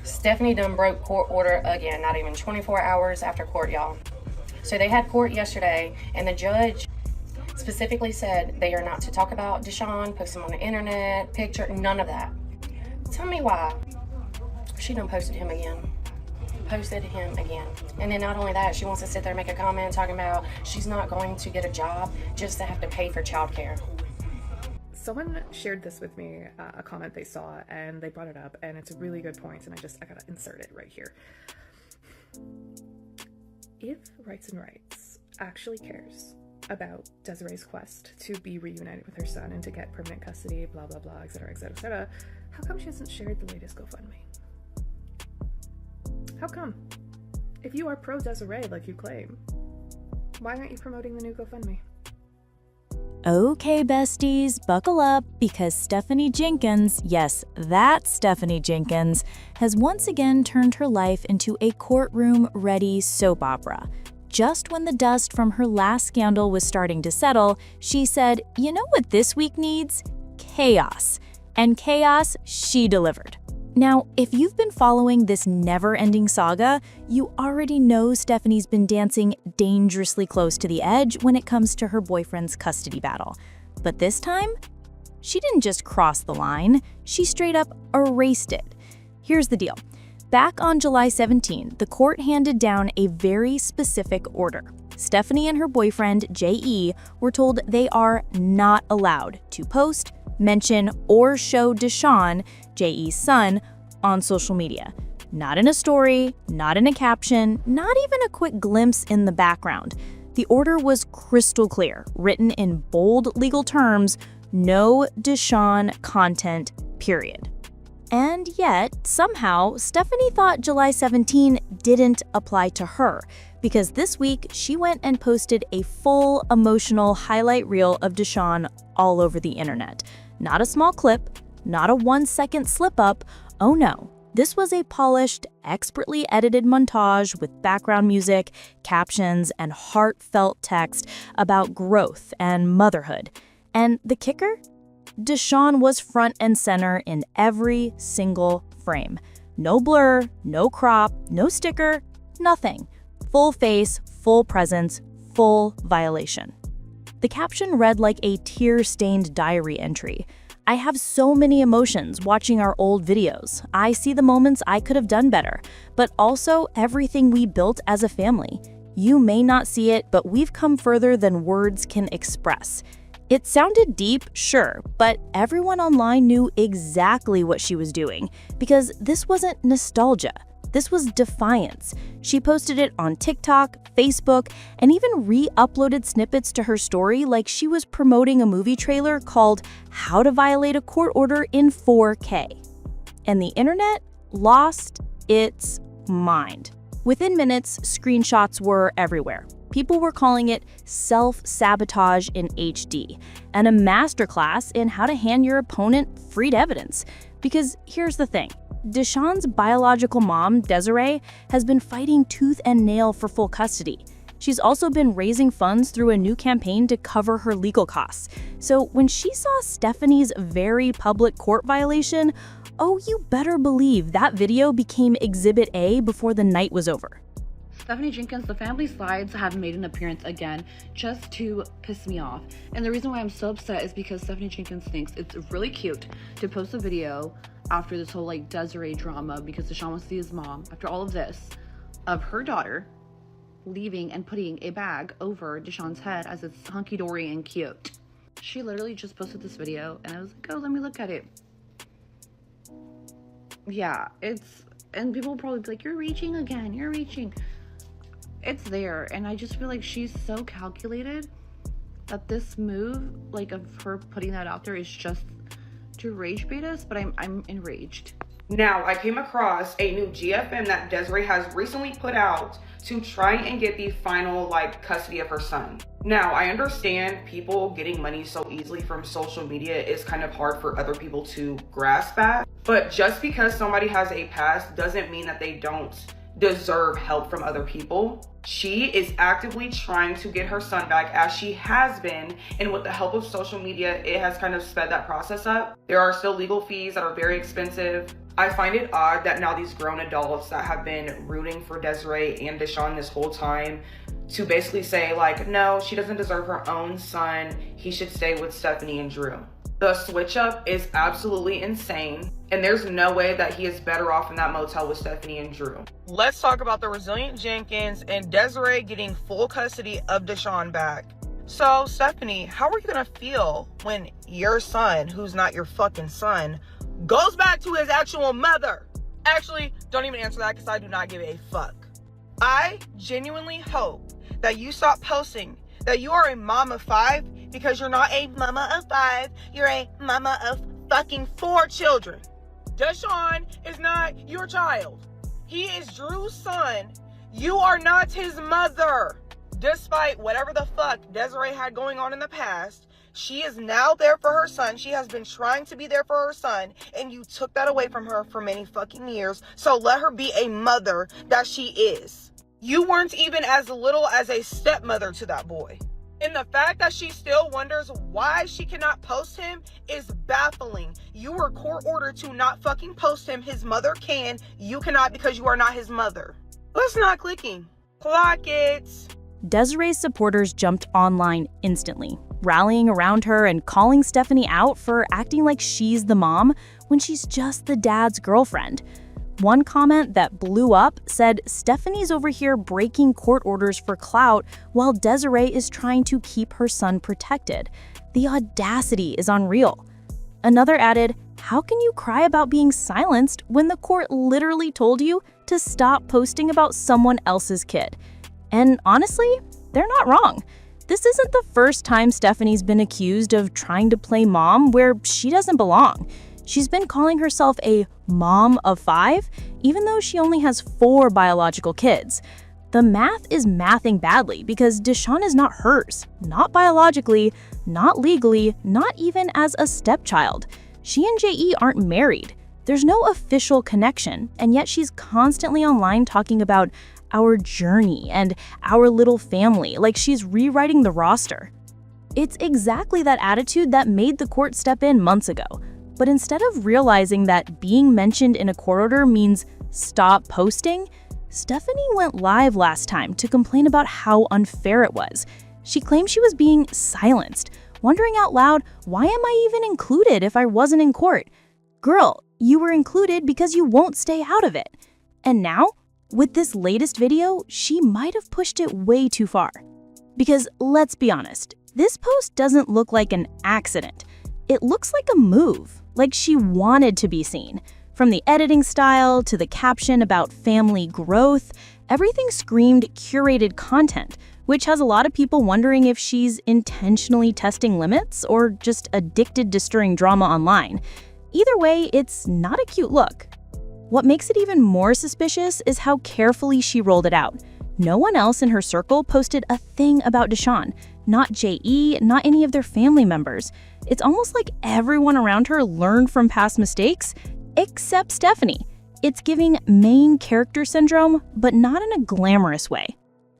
Stephanie done broke court order again, not even 24 hours after court, y'all. So they had court yesterday, and the judge specifically said they are not to talk about Deshaun, post him on the internet, picture, none of that. Tell me why. She done posted him again. And then not only that, she wants to sit there and make a comment talking about she's not going to get a job just to have to pay for childcare. Someone shared this with me, a comment they saw, and they brought it up, and it's a really good point, and I gotta insert it right here. If Rights and Rights actually cares about Desiree's quest to be reunited with her son and to get permanent custody, blah, blah, blah, etc., etc., etc., how come she hasn't shared the latest GoFundMe? How come? If you are pro-Desiree like you claim, why aren't you promoting the new GoFundMe? Okay, besties, buckle up, because Stephanie Jenkins, yes, that Stephanie Jenkins, has once again turned her life into a courtroom-ready soap opera. Just when the dust from her last scandal was starting to settle, she said, "You know what this week needs? Chaos." And chaos she delivered. Now, if you've been following this never-ending saga, you already know Stephanie's been dancing dangerously close to the edge when it comes to her boyfriend's custody battle. But this time, she didn't just cross the line, she straight up erased it. Here's the deal. Back on July 17, the court handed down a very specific order. Stephanie and her boyfriend, J.E., were told they are not allowed to post, mention, or show Deshaun, J.E.'s son, on social media. Not in a story, not in a caption, not even a quick glimpse in the background. The order was crystal clear, written in bold legal terms, no Deshaun content, period. And yet, somehow, Stephanie thought July 17 didn't apply to her, because this week she went and posted a full emotional highlight reel of Deshaun all over the internet. Not a small clip, not a 1-second slip-up, oh no. This was a polished, expertly edited montage with background music, captions, and heartfelt text about growth and motherhood. And the kicker? Deshaun was front and center in every single frame. No blur, no crop, no sticker, nothing. Full face, full presence, full violation. The caption read like a tear-stained diary entry. "I have so many emotions watching our old videos. I see the moments I could have done better, but also everything we built as a family. You may not see it, but we've come further than words can express." It sounded deep, sure, but everyone online knew exactly what she was doing, because this wasn't nostalgia. This was defiance. She posted it on TikTok, Facebook, and even re-uploaded snippets to her story like she was promoting a movie trailer called How to Violate a Court Order in 4K. And the internet lost its mind. Within minutes, screenshots were everywhere. People were calling it self-sabotage in HD, and a masterclass in how to hand your opponent freed evidence. Because here's the thing. Deshaun's biological mom, Desiree, has been fighting tooth and nail for full custody. She's also been raising funds through a new campaign to cover her legal costs. So when she saw Stephanie's very public court violation, oh, you better believe that video became Exhibit A before the night was over. Stephanie Jenkins, the family slides have made an appearance again just to piss me off. And the reason why I'm so upset is because Stephanie Jenkins thinks it's really cute to post a video after this whole Desiree drama, because Deshaun wants to see his mom, after all of this, of her daughter leaving and putting a bag over Deshaun's head as it's hunky-dory and cute. She literally just posted this video and I was like, oh, let me look at it. Yeah, and people will probably be like, you're reaching again, you're reaching. It's there, and I just feel like she's so calculated that this move, of her putting that out there is just to rage bait us, but I'm enraged. Now, I came across a new GFM that Desiree has recently put out to try and get the final custody of her son. Now, I understand people getting money so easily from social media is kind of hard for other people to grasp at, but just because somebody has a past doesn't mean that they don't deserve help from other people. She is actively trying to get her son back, as she has been, and with the help of social media, it has kind of sped that process up. There are still legal fees that are very expensive. I find it odd that now these grown adults that have been rooting for Desiree and Deshaun this whole time to basically say like, no, she doesn't deserve her own son. He should stay with Stephanie and Drew. The switch up is absolutely insane. And there's no way that he is better off in that motel with Stephanie and Drew. Let's talk about the resilient Jenkins and Desiree getting full custody of Deshaun back. So Stephanie, how are you gonna feel when your son, who's not your fucking son, goes back to his actual mother? Actually, don't even answer that because I do not give a fuck. I genuinely hope that you stop posting that you are a mom of 5 because you're not a mama of 5. You're a mama of fucking 4 children. Deshaun is not your child. He is Drew's son. You are not his mother. Despite whatever the fuck Desiree had going on in the past, she is now there for her son. She has been trying to be there for her son, and you took that away from her for many fucking years. So let her be a mother that she is. You weren't even as little as a stepmother to that boy. And the fact that she still wonders why she cannot post him is baffling. You were court ordered to not fucking post him. His mother can. You cannot because you are not his mother. Let's not clicking. Clock it. Desiree's supporters jumped online instantly, rallying around her and calling Stephanie out for acting like she's the mom when she's just the dad's girlfriend. One comment that blew up said Stephanie's over here breaking court orders for clout while Desiree is trying to keep her son protected. The audacity is unreal. Another added, how can you cry about being silenced when the court literally told you to stop posting about someone else's kid? And honestly, they're not wrong. This isn't the first time Stephanie's been accused of trying to play mom where she doesn't belong. She's been calling herself a mom of 5, even though she only has 4 biological kids. The math is mathing badly because Deshaun is not hers, not biologically, not legally, not even as a stepchild. She and JE aren't married. There's no official connection, and yet she's constantly online talking about our journey and our little family, like she's rewriting the roster. It's exactly that attitude that made the court step in months ago. But instead of realizing that being mentioned in a court order means stop posting, Stephanie went live last time to complain about how unfair it was. She claimed she was being silenced, wondering out loud, why am I even included if I wasn't in court? Girl, you were included because you won't stay out of it. And now, with this latest video, she might have pushed it way too far. Because let's be honest, this post doesn't look like an accident. It looks like a move, like she wanted to be seen. From the editing style to the caption about family growth, everything screamed curated content, which has a lot of people wondering if she's intentionally testing limits or just addicted to stirring drama online. Either way, it's not a cute look. What makes it even more suspicious is how carefully she rolled it out. No one else in her circle posted a thing about Deshaun, not JE, not any of their family members. It's almost like everyone around her learned from past mistakes, except Stephanie. It's giving main character syndrome, but not in a glamorous way.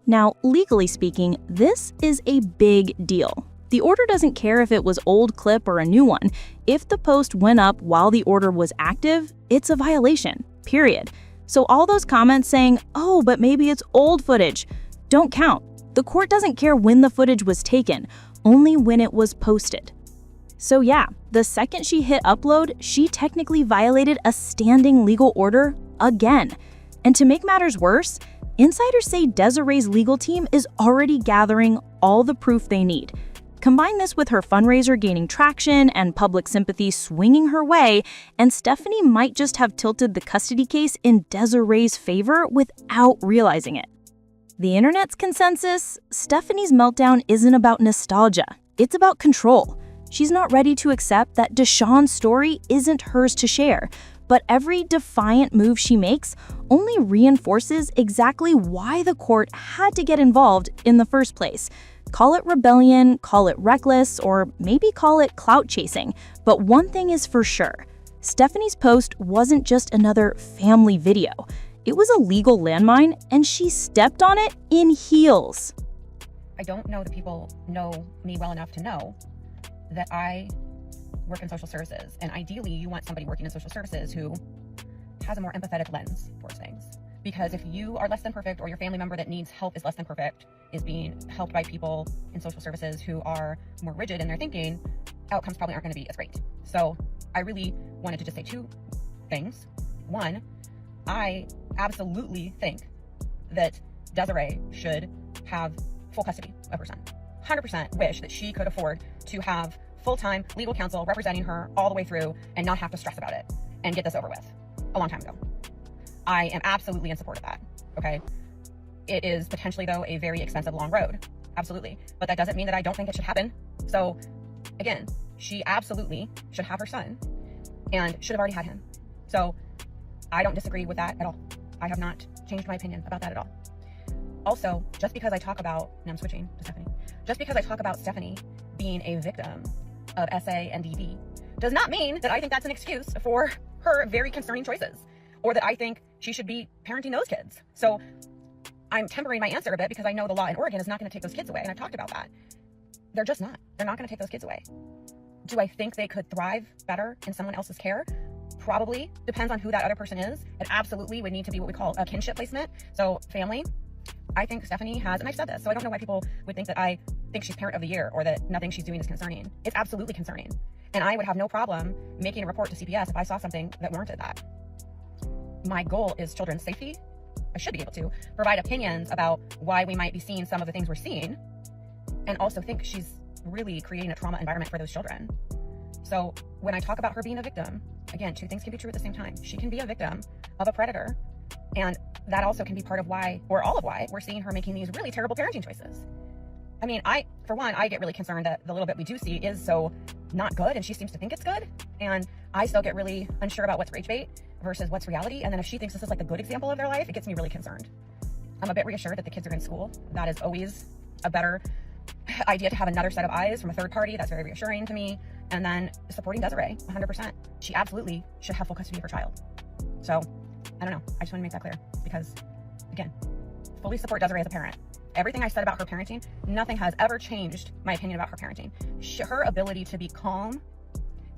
Now, legally speaking, this is a big deal. The order doesn't care if it was old clip or a new one. If the post went up while the order was active, it's a violation, period. So all those comments saying, oh, but maybe it's old footage, don't count. The court doesn't care when the footage was taken, only when it was posted. So yeah, the second she hit upload, she technically violated a standing legal order again. And to make matters worse, insiders say Desiree's legal team is already gathering all the proof they need. Combine this with her fundraiser gaining traction and public sympathy swinging her way, and Stephanie might just have tilted the custody case in Desiree's favor without realizing it. The internet's consensus, Stephanie's meltdown isn't about nostalgia, it's about control. She's not ready to accept that Deshaun's story isn't hers to share, but every defiant move she makes only reinforces exactly why the court had to get involved in the first place. Call it rebellion, call it reckless, or maybe call it clout chasing, but one thing is for sure. Stephanie's post wasn't just another family video. It was a legal landmine, and she stepped on it in heels. I don't know that people know me well enough to know that I work in social services, and ideally you want somebody working in social services who has a more empathetic lens towards things. Because if you are less than perfect, or your family member that needs help is less than perfect, is being helped by people in social services who are more rigid in their thinking, outcomes probably aren't going to be as great. So I really wanted to just say two things. One, I absolutely think that Desiree should have full custody of her son. 100% wish that she could afford to have full-time legal counsel representing her all the way through and not have to stress about it and get this over with a long time ago. I am absolutely in support of that, okay? It is potentially, though, a very expensive, long road. Absolutely. But that doesn't mean that I don't think it should happen. So, again, she absolutely should have her son and should have already had him. So, I don't disagree with that at all. I have not changed my opinion about that at all. Also, just because I talk about, and I'm switching to Stephanie, just because I talk about Stephanie being a victim of SA and DV does not mean that I think that's an excuse for her very concerning choices, or that I think she should be parenting those kids. So I'm tempering my answer a bit because I know the law in Oregon is not going to take those kids away, and I've talked about that. They're just not. They're not going to take those kids away. Do I think they could thrive better in someone else's care? Probably. Depends on who that other person is. It absolutely would need to be what we call a kinship placement. So family. I think Stephanie has, and I've said this, so I don't know why people would think that I think she's parent of the year or that nothing she's doing is concerning. It's absolutely concerning. And I would have no problem making a report to CPS if I saw something that warranted that. My goal is children's safety. I should be able to provide opinions about why we might be seeing some of the things we're seeing, and also think she's really creating a trauma environment for those children. So when I talk about her being a victim, again, two things can be true at the same time. She can be a victim of a predator, and that also can be part of why, or all of why, we're seeing her making these really terrible parenting choices. I mean, for one, I get really concerned that the little bit we do see is so not good, and she seems to think it's good. And I still get really unsure about what's rage bait versus what's reality. And then if she thinks this is like a good example of their life, it gets me really concerned. I'm a bit reassured that the kids are in school. That is always a better idea, to have another set of eyes from a third party. That's very reassuring to me. And then supporting Desiree 100%. She absolutely should have full custody of her child. So I don't know. I just want to make that clear because, again, fully support Desiree as a parent. Everything I said about her parenting, nothing has ever changed my opinion about her parenting. Her ability to be calm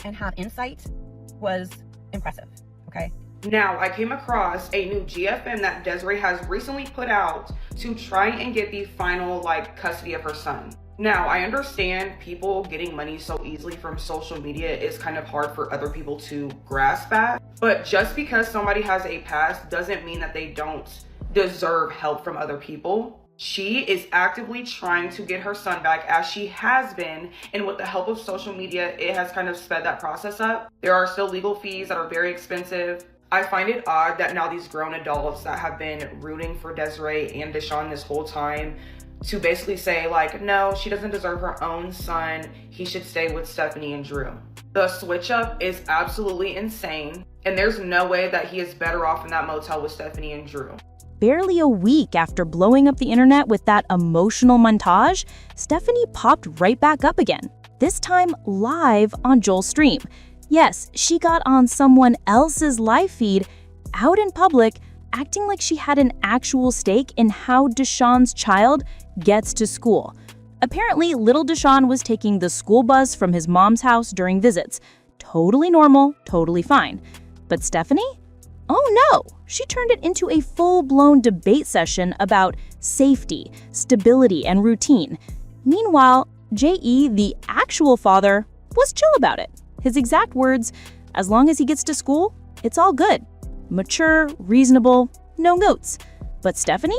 and have insight was impressive, okay? Now, I came across a new GFM that Desiree has recently put out to try and get the final, custody of her son. Now, I understand people getting money so easily from social media is kind of hard for other people to grasp at, but just because somebody has a past doesn't mean that they don't deserve help from other people. She is actively trying to get her son back, as she has been, and with the help of social media, it has kind of sped that process up. There are still legal fees that are very expensive. I find it odd that now these grown adults that have been rooting for Desiree and Deshaun this whole time to basically say, no, she doesn't deserve her own son. He should stay with Stephanie and Drew. The switch up is absolutely insane, and there's no way that he is better off in that motel with Stephanie and Drew. Barely a week after blowing up the internet with that emotional montage, Stephanie popped right back up again, this time live on Joel's stream. Yes, she got on someone else's live feed, out in public, acting like she had an actual stake in how Deshaun's child gets to school. Apparently, little Deshaun was taking the school bus from his mom's house during visits. Totally normal, totally fine. But Stephanie? Oh no! She turned it into a full-blown debate session about safety, stability, and routine. Meanwhile, J.E., the actual father, was chill about it. His exact words, as long as he gets to school, it's all good. Mature, reasonable, no notes. But Stephanie?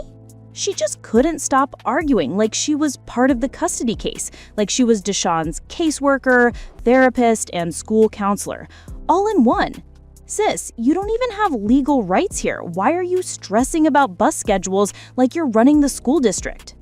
She just couldn't stop arguing like she was part of the custody case, like she was Deshaun's caseworker, therapist, and school counselor, all in one. Sis, you don't even have legal rights here. Why are you stressing about bus schedules like you're running the school district?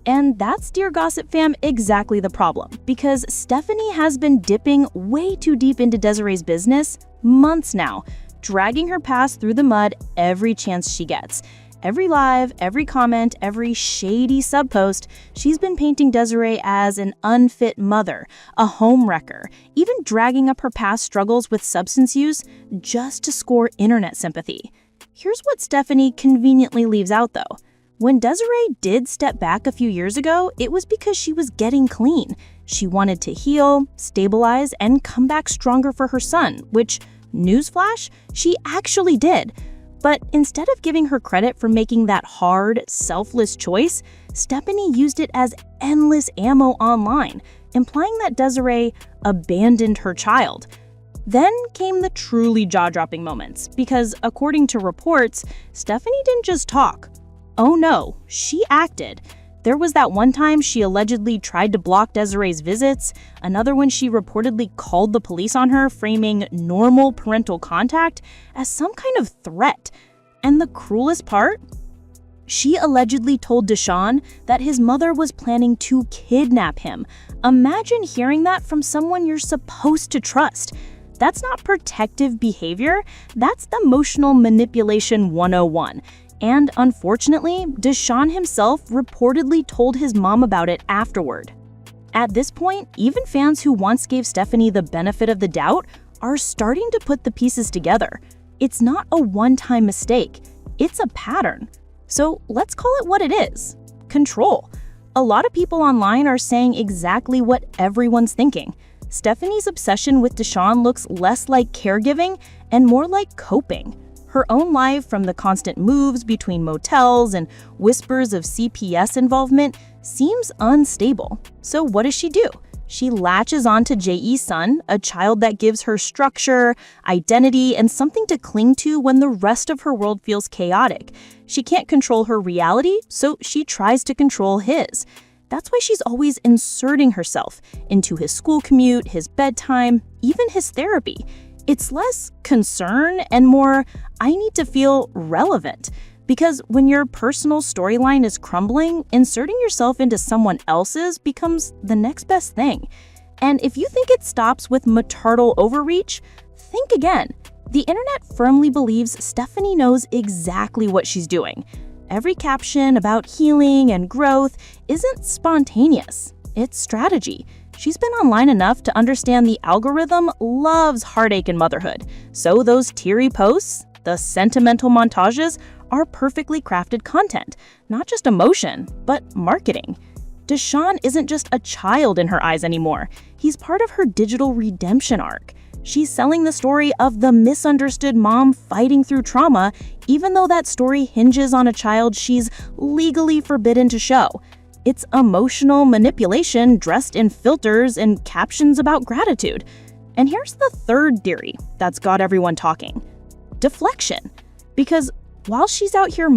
And that's, dear Gossip Fam, exactly the problem, because Stephanie has been dipping way too deep into Desiree's business months now, dragging her past through the mud every chance she gets. Every live, every comment, every shady subpost, she's been painting Desiree as an unfit mother, a homewrecker, even dragging up her past struggles with substance use just to score internet sympathy. Here's what Stephanie conveniently leaves out though. When Desiree did step back a few years ago, it was because she was getting clean. She wanted to heal, stabilize, and come back stronger for her son, which, newsflash, she actually did. But instead of giving her credit for making that hard, selfless choice, Stephanie used it as endless ammo online, implying that Desiree abandoned her child. Then came the truly jaw-dropping moments, because according to reports, Stephanie didn't just talk. Oh no, she acted. There was that one time she allegedly tried to block Desiree's visits, another when she reportedly called the police on her, framing normal parental contact as some kind of threat. And the cruelest part? She allegedly told Deshaun that his mother was planning to kidnap him. Imagine hearing that from someone you're supposed to trust. That's not protective behavior, that's the emotional manipulation 101. And unfortunately, Deshaun himself reportedly told his mom about it afterward. At this point, even fans who once gave Stephanie the benefit of the doubt are starting to put the pieces together. It's not a one-time mistake, it's a pattern. So let's call it what it is: control. A lot of people online are saying exactly what everyone's thinking. Stephanie's obsession with Deshaun looks less like caregiving and more like coping. Her own life, from the constant moves between motels and whispers of CPS involvement, seems unstable. So what does she do? She latches onto J.E.'s son, a child that gives her structure, identity, and something to cling to when the rest of her world feels chaotic. She can't control her reality, so she tries to control his. That's why she's always inserting herself into his school commute, his bedtime, even his therapy. It's less concern and more, I need to feel relevant. Because when your personal storyline is crumbling, inserting yourself into someone else's becomes the next best thing. And if you think it stops with maternal overreach, think again. The internet firmly believes Stephanie knows exactly what she's doing. Every caption about healing and growth isn't spontaneous, it's strategy. She's been online enough to understand the algorithm loves heartache and motherhood. So those teary posts, the sentimental montages, are perfectly crafted content, not just emotion, but marketing. Deshaun isn't just a child in her eyes anymore. He's part of her digital redemption arc. She's selling the story of the misunderstood mom fighting through trauma, even though that story hinges on a child she's legally forbidden to show. It's emotional manipulation dressed in filters and captions about gratitude. And here's the third theory that's got everyone talking: deflection. Because while she's out here